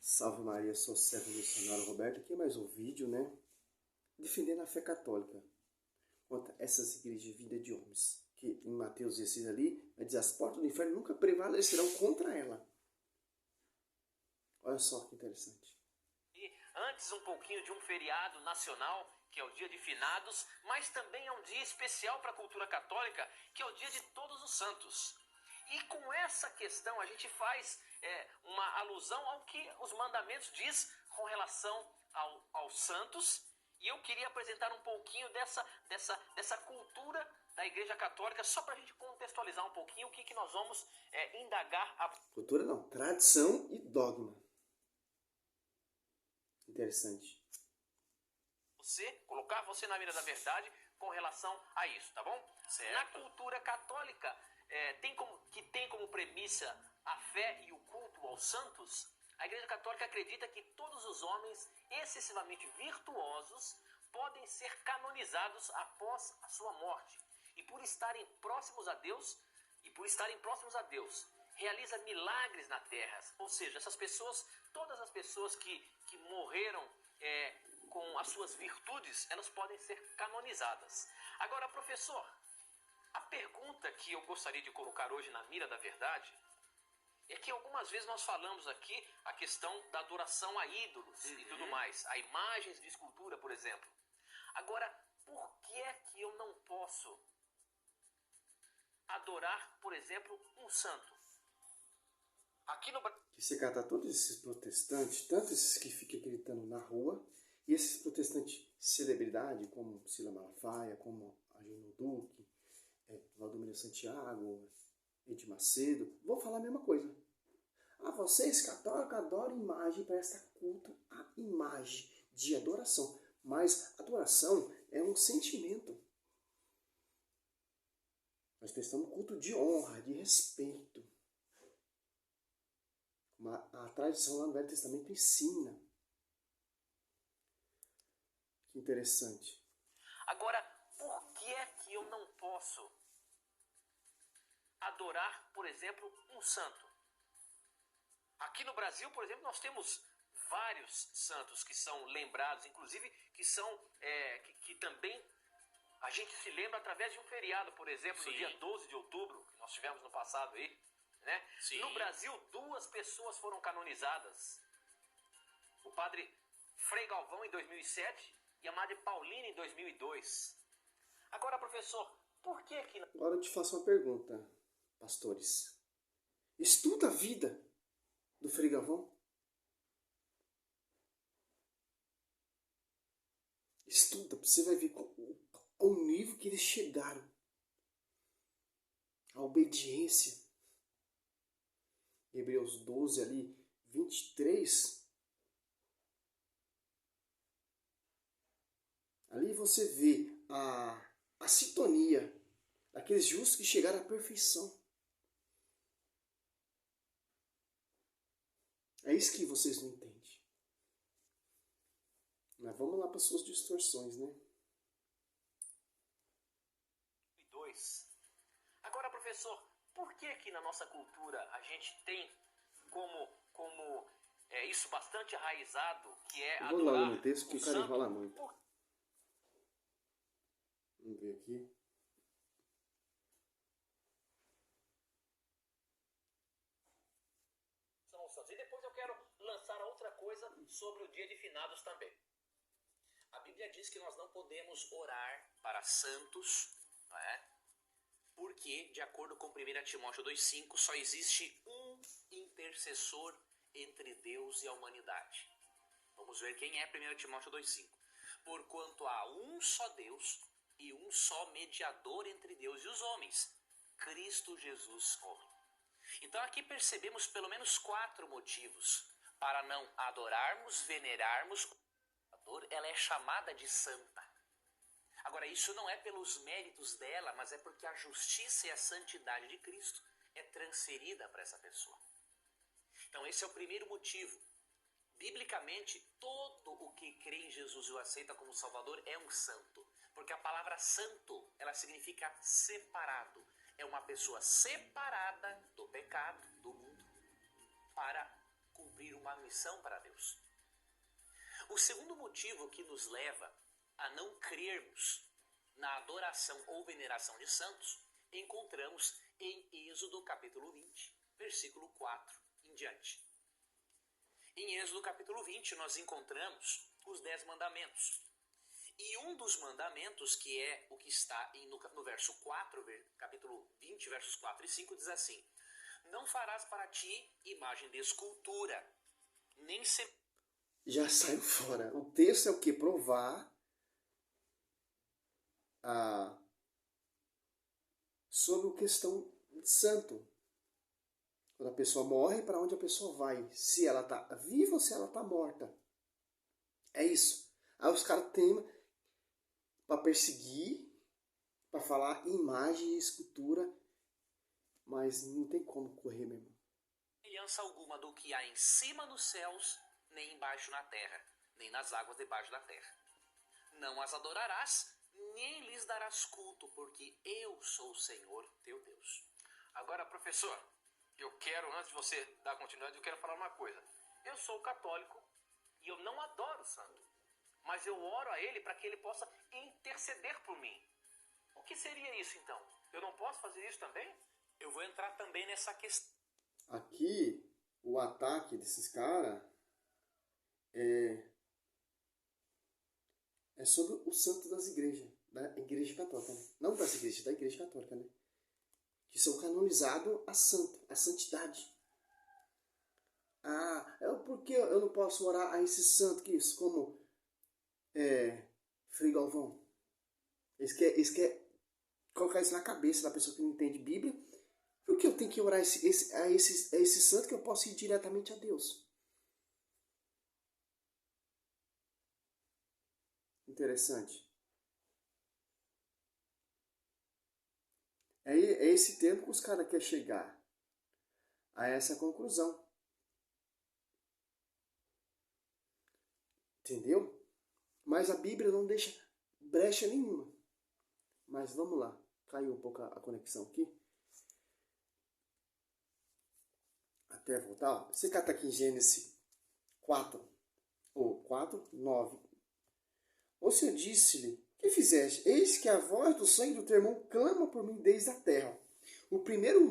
Salve Maria, sou servo missionário Roberto. Aqui é mais um vídeo, né? Defendendo a fé católica contra essas igrejas de vida de homens. Que em Mateus 16 ali, vai dizer, as portas do inferno nunca prevalecerão contra ela. Olha só que interessante. E antes um pouquinho de um feriado nacional, que é o Dia de Finados, mas também é um dia especial para a cultura católica, que é o Dia de Todos os Santos. E com essa questão a gente faz uma alusão ao que os mandamentos diz com relação aos santos. E eu queria apresentar um pouquinho dessa cultura da Igreja Católica, só para a gente contextualizar um pouquinho o que nós vamos indagar. Cultura não, tradição e dogma. Interessante. Colocar você na mira da verdade com relação a isso, tá bom? Certo. Na cultura católica, tem como premissa a fé e o culto aos santos, a Igreja Católica acredita que todos os homens excessivamente virtuosos podem ser canonizados após a sua morte. E por estarem próximos a Deus, realiza milagres na terra. Ou seja, essas pessoas, todas as pessoas que morreram com as suas virtudes, elas podem ser canonizadas. Agora, professor, a pergunta que eu gostaria de colocar hoje na mira da verdade é que algumas vezes nós falamos aqui a questão da adoração a ídolos e tudo mais, a imagens de escultura, por exemplo. Agora, por que é que eu não posso adorar, por exemplo, um santo? Aqui no Brasil... Que se cata todos esses protestantes, tanto esses que ficam gritando na rua, e esses protestantes celebridade, como Sila Malafaia, como Agino Duque, Valdomiro Santiago, Ed Macedo, vou falar a mesma coisa. Ah, vocês católicos adoram imagem, presta culto à imagem de adoração. Mas adoração é um sentimento. Nós prestamos culto de honra, de respeito. A tradição lá no Velho Testamento ensina. Que interessante. Agora, por que é que eu não posso adorar, por exemplo, um santo? Aqui no Brasil, por exemplo, nós temos vários santos que são lembrados, inclusive que são que também a gente se lembra através de um feriado, por exemplo, Sim. no dia 12 de outubro, que nós tivemos no passado aí, né? Sim. No Brasil, 2 pessoas foram canonizadas. O padre Frei Galvão em 2007 e a Madre Paulina em 2002. Agora, professor, por que que... Agora eu te faço uma pergunta, pastores. Estuda a vida do Frei Galvão. Estuda, você vai ver ao nível que eles chegaram. A obediência. Hebreus 12 ali, 23. Ali você vê a sintonia daqueles justos que chegaram à perfeição. É isso que vocês não entendem. Mas vamos lá para as suas distorções, né? 2. Agora, professor, por que que na nossa cultura a gente tem como isso bastante enraizado, que é Eu vou lá adorar no texto que o o cara santo? enrola muito. Vamos ver aqui. São os santos. E depois eu quero lançar outra coisa sobre o dia de finados também. A Bíblia diz que nós não podemos orar para santos, não é? Porque, de acordo com 1 Timóteo 2,5, só existe um intercessor entre Deus e a humanidade. Vamos ver quem é 1 Timóteo 2,5. Porquanto há um só Deus e um só mediador entre Deus e os homens, Cristo Jesus homem. Então aqui percebemos pelo menos 4 motivos para não adorarmos, venerarmos. Ela é chamada de santa. Agora, isso não é pelos méritos dela, mas é porque a justiça e a santidade de Cristo é transferida para essa pessoa. Então esse é o primeiro motivo. Biblicamente, todo o que crê em Jesus e o aceita como Salvador é um santo. Porque a palavra santo, ela significa separado. É uma pessoa separada do pecado, do mundo, para cumprir cumprir uma missão para Deus. O segundo motivo que nos leva a não crermos na adoração ou veneração de santos, encontramos em Êxodo capítulo 20, versículo 4 em diante. Em Êxodo capítulo 20 nós encontramos os 10 mandamentos. E um dos mandamentos, que é o que está no verso 4, capítulo 20, versos 4 e 5, diz assim: não farás para ti imagem de escultura, nem se... Já saiu fora. O texto é o que? Provar sobre a questão de santo. Quando a pessoa morre, para onde a pessoa vai? Se ela está viva ou se ela está morta. É isso. Aí os caras temem para perseguir, para falar imagem e escultura, mas não tem como correr mesmo. Semelhança alguma do que há em cima nos céus, nem embaixo na terra, nem nas águas debaixo da terra. Não as adorarás, nem lhes darás culto, porque eu sou o Senhor teu Deus. Agora, professor, antes de você dar continuidade, eu quero falar uma coisa. Eu sou católico e eu não adoro o santo, mas eu oro a ele para que ele possa interceder por mim. O que seria isso então? Eu não posso fazer isso também? Eu vou entrar também nessa questão. Aqui, o ataque desses caras é sobre o santo das igrejas, da igreja católica, né? Não das igrejas, da igreja católica, né? Que são canonizados a santo, a santidade. Por que eu não posso orar a esse santo que isso, como Frei Galvão? Eles querem colocar isso na cabeça da pessoa que não entende Bíblia. Por que eu tenho que orar a esse santo que eu posso ir diretamente a Deus? Interessante. É esse tempo que os caras querem chegar a essa conclusão. Entendeu? Mas a Bíblia não deixa brecha nenhuma. Mas vamos lá. Caiu um pouco a conexão aqui. Até voltar. Você cata aqui em Gênesis 4, 9. O Senhor disse-lhe: que fizeste? Eis que a voz do sangue do teu irmão clama por mim desde a terra. O primeiro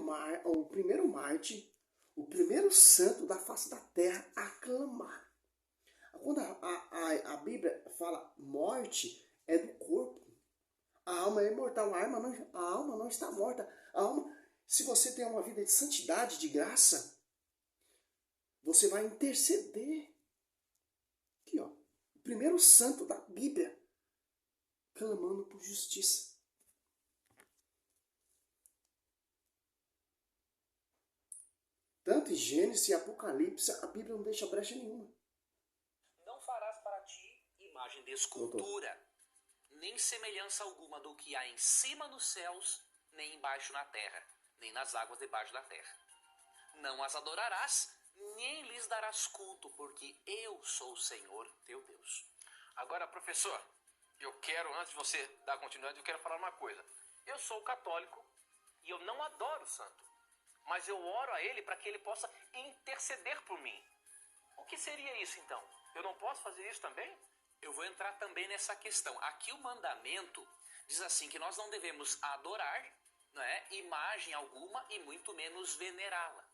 Marte, o primeiro santo da face da terra a clamar. Quando a Bíblia fala morte, é do corpo. A alma é imortal, a alma não está morta. A alma, se você tem uma vida de santidade, de graça, você vai interceder. Aqui, ó. O primeiro santo da Bíblia clamando por justiça. Tanto em Gênesis e Apocalipse, a Bíblia não deixa brecha nenhuma. Não farás para ti imagem de escultura, nem semelhança alguma do que há em cima nos céus, nem embaixo na terra, nem nas águas debaixo da terra. Não as adorarás, nem lhes darás culto, porque eu sou o Senhor teu Deus. Agora, professor, antes de você dar continuidade, eu quero falar uma coisa. Eu sou católico e eu não adoro o santo, mas eu oro a ele para que ele possa interceder por mim. O que seria isso então? Eu não posso fazer isso também? Eu vou entrar também nessa questão. Aqui o mandamento diz assim que nós não devemos adorar, não é, imagem alguma e muito menos venerá-la.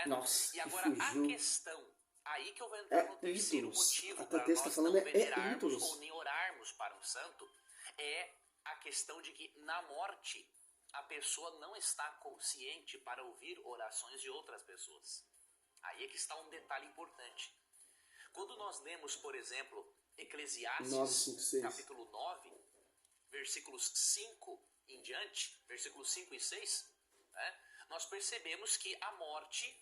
Nossa, e agora a questão, aí que eu vou entrar no terceiro motivo para nós não venerarmos ou nem orarmos para um santo, é a questão de que na morte a pessoa não está consciente para ouvir orações de outras pessoas. Aí é que está um detalhe importante. Quando nós lemos, por exemplo, Eclesiastes, capítulo 9, versículos 5 em diante, versículos 5 e 6, né, nós percebemos que a morte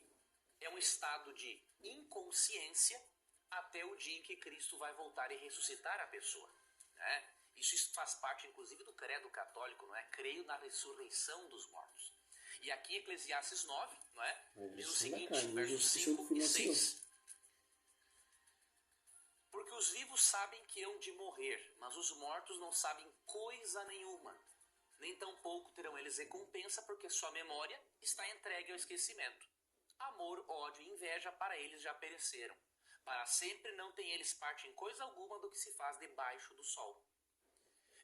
é um estado de inconsciência até o dia em que Cristo vai voltar e ressuscitar a pessoa. Né? Isso faz parte, inclusive, do credo católico, não é? Creio na ressurreição dos mortos. E aqui, Eclesiastes 9, não é? Diz o seguinte, versos 5 e 6. Porque os vivos sabem que hão de morrer, mas os mortos não sabem coisa nenhuma. Nem tampouco terão eles recompensa, porque sua memória está entregue ao esquecimento. amor, ódio e inveja para eles já pereceram. Para sempre não tem eles parte em coisa alguma do que se faz debaixo do sol.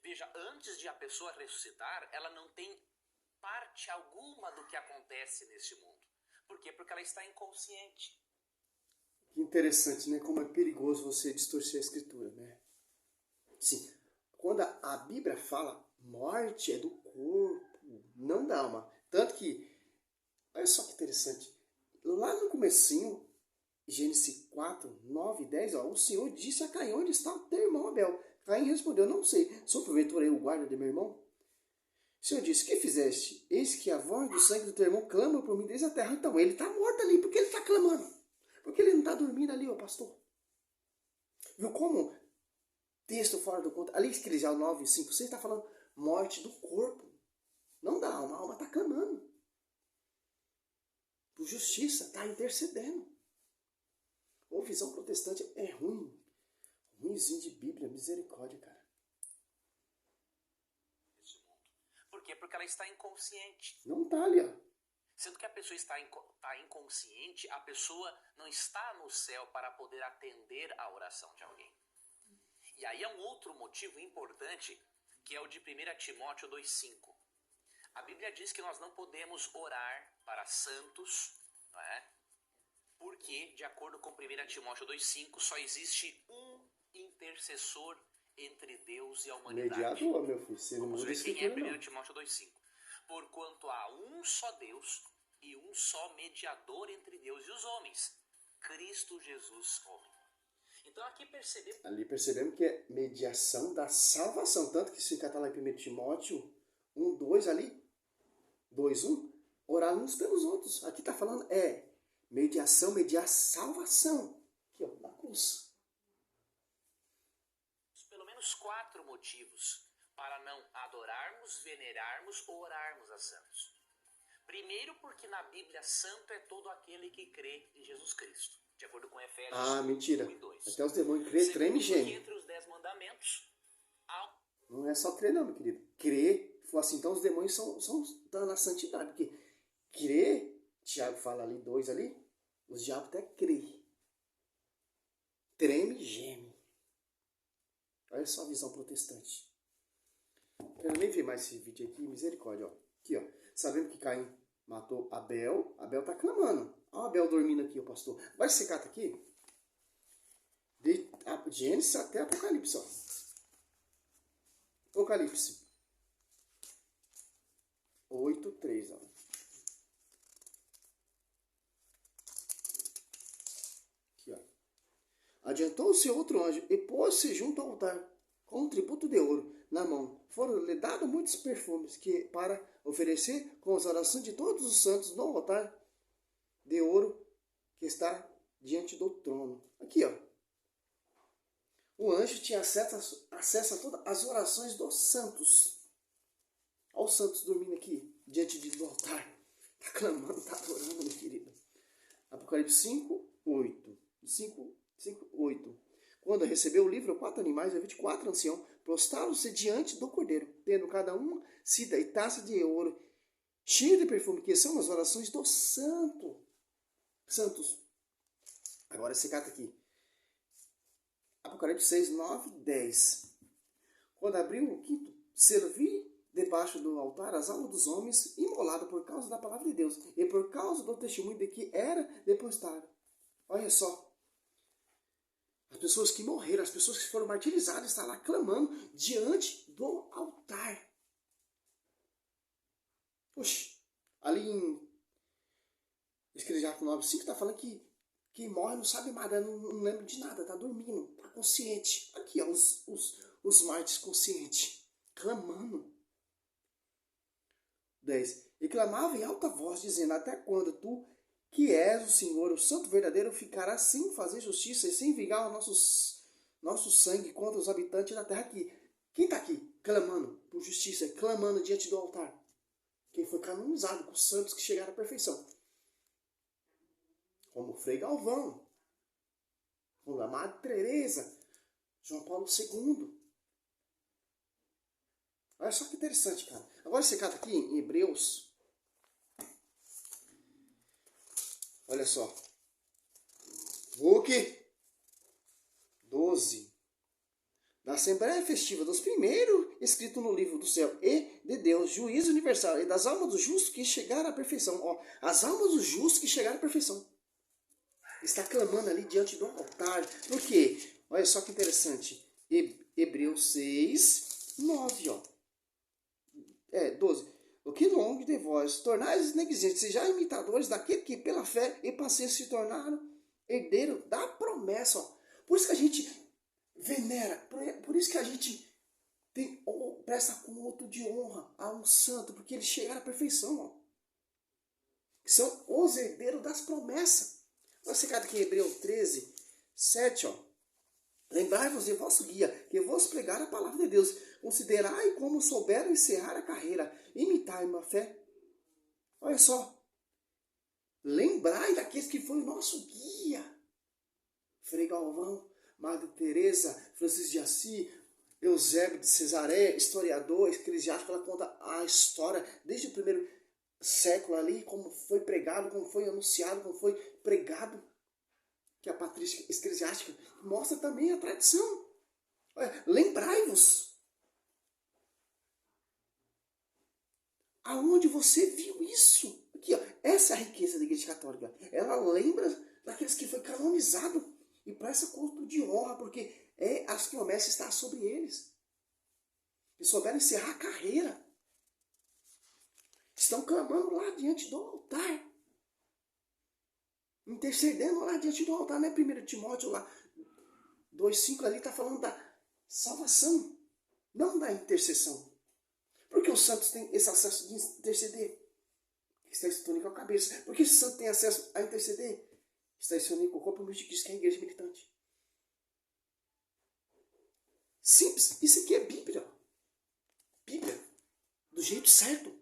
Veja, antes de a pessoa ressuscitar, ela não tem parte alguma do que acontece neste mundo. Por quê? Porque ela está inconsciente. Que interessante, né? Como é perigoso você distorcer a escritura, né? Sim, quando a Bíblia fala morte é do corpo, não da alma. Tanto que, olha só que interessante, lá no comecinho, Gênesis 4, 9 e 10, ó, o Senhor disse a Caim, onde está o teu irmão Abel? Caim respondeu, não sei, sou porventura eu o guarda de meu irmão? O Senhor disse, que fizeste? Eis que a voz do sangue do teu irmão clama por mim desde a terra. Então, ele está morto ali, porque ele está clamando. Porque ele não está dormindo ali, ó pastor. Viu como texto fora do conto? Ali, Eclesiastes 9, 5, 6 está falando morte do corpo. Não da alma, a alma está clamando. Por justiça, está intercedendo. Ou visão protestante é ruim. Ruimzinho de Bíblia, misericórdia, cara. Por quê? Porque ela está inconsciente. Não está ali, ó. Sendo que a pessoa está inconsciente, a pessoa não está no céu para poder atender a oração de alguém. E aí é um outro motivo importante, que é o de 1 Timóteo 2,5. A Bíblia diz que nós não podemos orar para santos, não é? Porque, de acordo com 1 Timóteo 2,5, só existe um intercessor entre Deus e a humanidade. Mediador, meu filho. Você não Vamos muda a ver quem é escritura, 1 não. Timóteo 2,5. Porquanto há um só Deus e um só mediador entre Deus e os homens, Cristo Jesus homem. Então aqui percebemos... Ali percebemos que é mediação da salvação. Tanto que se encatar lá em 1 Timóteo 1, 2 ali, 2, 1, orar uns pelos outros. Aqui está falando, mediação, mediar salvação. Aqui, ó, na cruz. Pelo menos 4 motivos para não adorarmos, venerarmos ou orarmos a santos. Primeiro, porque na Bíblia santo é todo aquele que crê em Jesus Cristo, de acordo com Efésios Mentira. 1 e 2. Até os demônios creem em gênio. Entre os 10 mandamentos, há... Não é só crer não, meu querido. Crer, assim, então os demônios estão na santidade. Porque crer, Tiago fala ali, 2 ali, os diabos até creem. Treme e geme. Olha só a visão protestante. Quero nem ver mais esse vídeo aqui, misericórdia, ó. Aqui, ó. Sabendo que Caim matou Abel, Abel tá clamando. Olha o Abel dormindo aqui, ó, pastor. Vai secar aqui. De Gênesis até Apocalipse, ó. Apocalipse 8, 3, ó. Aqui, ó. Adiantou-se outro anjo e pôs-se junto ao altar com um tributo de ouro na mão. Foram-lhe dados muitos perfumes que para oferecer com as orações de todos os santos no altar de ouro que está diante do trono. Aqui, ó. O anjo tinha acesso a todas as orações dos santos. Olha os santos dormindo aqui, diante do altar. Está clamando, está adorando, meu querido. Apocalipse 5, 8. 5, 8. Quando recebeu o livro, 4 animais e 24 anciãos prostraram-se diante do cordeiro, tendo cada uma sida e taça de ouro, cheia de perfume, que são as orações dos santos. Agora esse cata aqui. Apocalipse 6, 9, 10. Quando abriu o quinto selo, vi debaixo do altar as almas dos homens imoladas por causa da palavra de Deus e por causa do testemunho de que era depositado. Olha só. As pessoas que morreram, as pessoas que foram martirizadas, estão lá clamando diante do altar. Puxa, ali em Eclesiastes 9:5 está falando que quem morre não sabe nada, não lembra de nada, está dormindo, está consciente. Aqui, ó, os mártires conscientes, clamando. 10. E clamava em alta voz, dizendo, até quando tu, que és o Senhor, o Santo verdadeiro, ficará sem fazer justiça e sem vingar o nosso sangue contra os habitantes da terra aqui. Quem está aqui clamando por justiça, clamando diante do altar? Quem foi canonizado com os santos que chegaram à perfeição. Como Frei Galvão, como a Madre Teresa, João Paulo II. Olha só que interessante, cara. Agora você cata aqui em Hebreus. Olha só. Book 12. Da Assembleia Festiva dos primeiros, escrito no livro do céu, e de Deus, juízo universal, e das almas dos justos que chegaram à perfeição. Ó, as almas dos justos que chegaram à perfeição. Está clamando ali diante do altar. Por quê? Olha só que interessante. Hebreus 6, 9, ó. 12. O que longe de vós tornais negligentes, sejais imitadores daquele que pela fé e paciência se tornaram herdeiro da promessa. Ó. Por isso que a gente venera, por isso que a gente presta culto de honra a um santo, porque eles chegaram à perfeição. Ó. São os herdeiros das promessas. Você cata aqui em Hebreus 13, 7, ó. Lembrai-vos de vosso guia, que vos pregar a palavra de Deus. Considerai como souberam encerrar a carreira. Imitai uma fé. Olha só. Lembrai daqueles que foi o nosso guia. Frei Galvão, Madre Teresa, Francisco de Assis, Eusébio de Cesareia, historiador, eclesiástico, ela conta a história desde o primeiro século ali, como foi pregado, como foi anunciado, como foi pregado, que a patrística eclesiástica mostra também a tradição. Lembrai-vos. Aonde você viu isso? Aqui, ó, essa é a riqueza da Igreja Católica. Ela lembra daqueles que foi canonizado e presta culto de honra, porque as promessas estão sobre eles. E souberam encerrar a carreira. Estão clamando lá diante do altar. Intercedendo lá diante do altar, né? 1 Timóteo lá, 2,5 ali está falando da salvação, não da intercessão. Porque os santos têm esse acesso de interceder. Está escrito com a cabeça. Por que os santos têm acesso a interceder? Está escrito com o corpo de Cristo, que é a igreja militante. Simples. Isso aqui é Bíblia. Bíblia. Do jeito certo.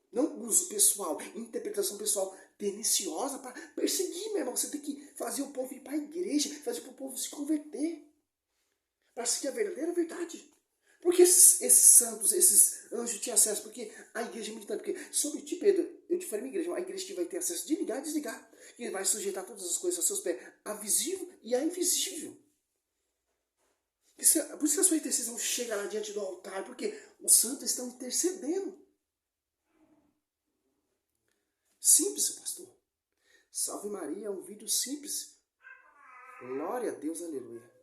Não uso pessoal, interpretação pessoal tendenciosa para perseguir, meu irmão. Você tem que fazer o povo ir para a igreja, fazer o povo se converter. Para seguir a verdadeira verdade. Porque esses santos, esses anjos tinham acesso? Porque a igreja militante, porque sobre ti, Pedro, eu te falei minha igreja, a igreja que vai ter acesso de ligar e desligar, que vai sujeitar todas as coisas aos seus pés, a visível e a invisível. Por isso que a sua intercessão chega lá diante do altar, porque os santos estão intercedendo. Simples, pastor. Salve Maria é um vídeo simples. Glória a Deus, aleluia.